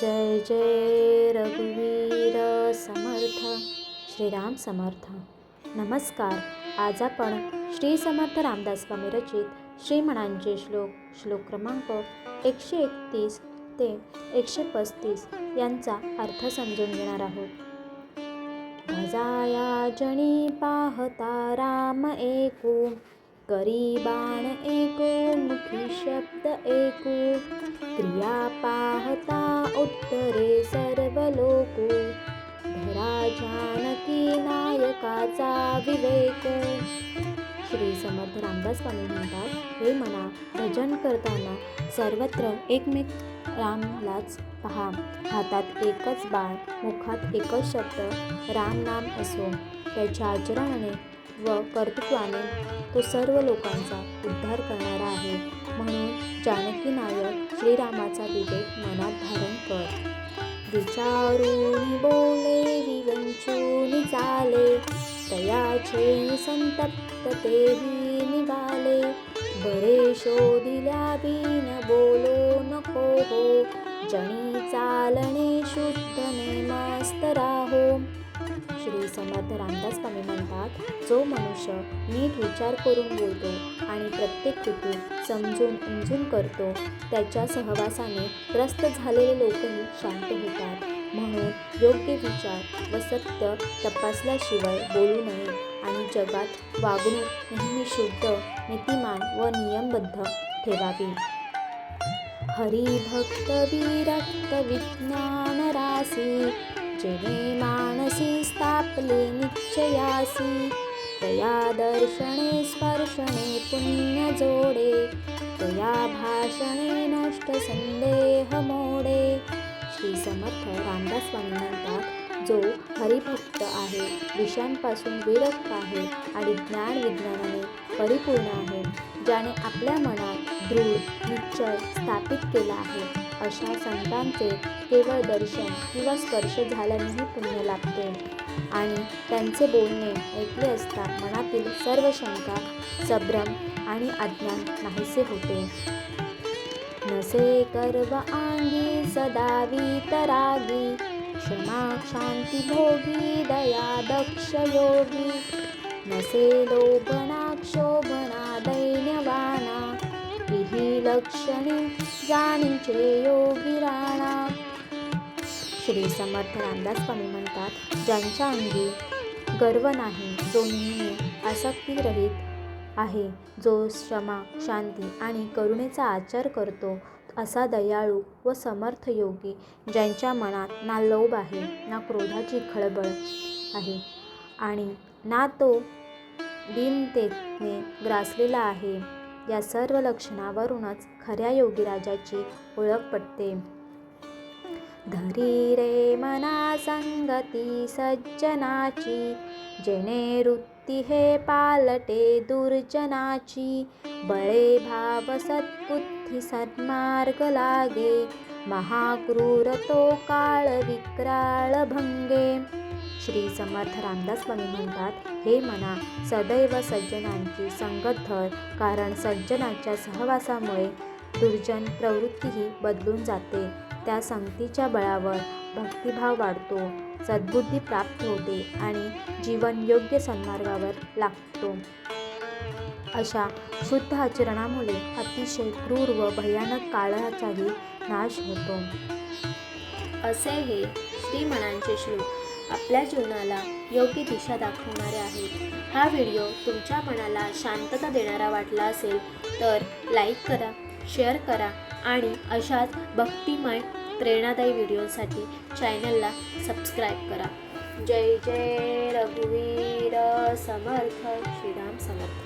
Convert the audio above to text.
जय जय रघुवीर समर्थ. श्रीराम समर्थ. नमस्कार. आज आपण श्री समर्थ रामदास स्वामी रचित श्रीमणांचे श्लोक क्रमांक 131 ते 135 यांचा अर्थ समजून घेणार आहोत. भजाया जणी पाहता राम एको, करी बाण एको, मुखी शब्द एको, क्रिया पाहता उत्तरे सर्व लोको, धरा जानकी नायकाचा विवेक. श्री समर्थ रामदास स्वामी म्हणतात, हे मना, भजन करताना सर्वत्र एकमेक रामलाच पहा. हातात एकच बाळ, मुखात एकच शब्द राम नाम असो. त्याच्या आचरणाने व कर्तृत्वाने तो सर्व लोकांचा उद्धार करणारा आहे. म्हणून जानकी नायक श्रीरामाचा विवेक मनात धारण कर. विचारून बोले विवंचून चाले, तयाचे संतप्त तेही निघाले. बरे शोधिल्या बिन बोलो नको हो, जणी चालणे शुद्ध नेमस्त राहो. श्री समर्थ रामदास स्वामी म्हणतात, जो मनुष्य नीट विचार करून बोलतो आणि प्रत्येक कृती समजून उमजून करतो, त्याच्या सहवासाने त्रस्त झालेले लोकही शांत होतात. म्हणून योग्य विचार व सत्य तपासल्याशिवाय बोलू नये आणि जगात वागणूक नेहमी शुद्ध, नीतिमान व नियमबद्ध ठेवावी. हरिभक्त विरक्त विज्ञान रासी, जेणे मानसी स्थापले निश्चयासी. तया दर्शने स्पर्शने पुण्य जोडे, तया भाषणे नष्ट संदेह मोडे. श्री समर्थ रामदास स्वामी म्हणतात, जो हरिभक्त आहे, विषयांपासून विरक्त आहे आणि ज्ञान विज्ञानाने परिपूर्ण आहे, ज्याने आपल्या मनात दृढ निश्चय स्थापित केला आहे, अशा संतांचे केवळ दर्शन किंवा स्पर्श झाल्यानेही पुण्य लाभते आणि त्यांचे बोलणे ऐकले असता मनातील सर्व शंका, संभ्रम आणि अज्ञान नाहीसे होते. नसे कर्व आंगी सदा वीतरागी, क्षमा शांती भोगी दया दक्ष योगी. नसे लोभना क्षोभना दैन्यवाना, विही लक्षणे जाणीचे योगी राणा. श्री समर्थ रामदास स्वामी म्हणतात, ज्यांच्या अंगी गर्व नाही, जो नेहमी आसक्तीरहित आहे, जो क्षमा, शांती आणि करुणेचा आचार करतो, असा दयाळू व समर्थ योगी, ज्यांच्या मनात ना लोभ आहे, ना क्रोधाची खळबळ आहे आणि ना तो दीनतेने ग्रासलेला आहे, या सर्व लक्षणावरूनच खऱ्या योगीराजाची ओळख पटते. धरी रे मना संगती सज्जनाची, जेणे वृत्ती हे पालटे दुर्जनाची. बळे भाव सद्बुद्धी सन्मार्ग लागे, महाक्रूर तो काळ विक्राळ भंगे. श्री समर्थ रामदास स्वामी म्हणतात, हे मना, सदैव सज्जनांची संगत धर, कारण सज्जनाच्या सहवासामुळे दुर्जन प्रवृत्तीही बदलून जाते. त्या संगतीच्या बळावर भक्तिभाव वाढतो, सद्बुद्धी प्राप्त होते आणि जीवन योग्य सन्मार्गावर लागतो. अशा शुद्ध आचरणामुळे अतिशय क्रूर व भयानक काळाचाही नाश होतो. असे हे श्रीमणांचे श्लोक आपल्या जीवनाला योग्य दिशा दाखवणारे आहेत. हा व्हिडिओ तुमच्या मनाला शांतता देणारा वाटला असेल तर लाईक करा, शेअर करा आणि अशाच भक्तिमय प्रेरणादायी व्हिडिओसाठी चॅनलला सबस्क्राईब करा. जय जय रघुवीर समर्थ. श्रीराम समर्थ.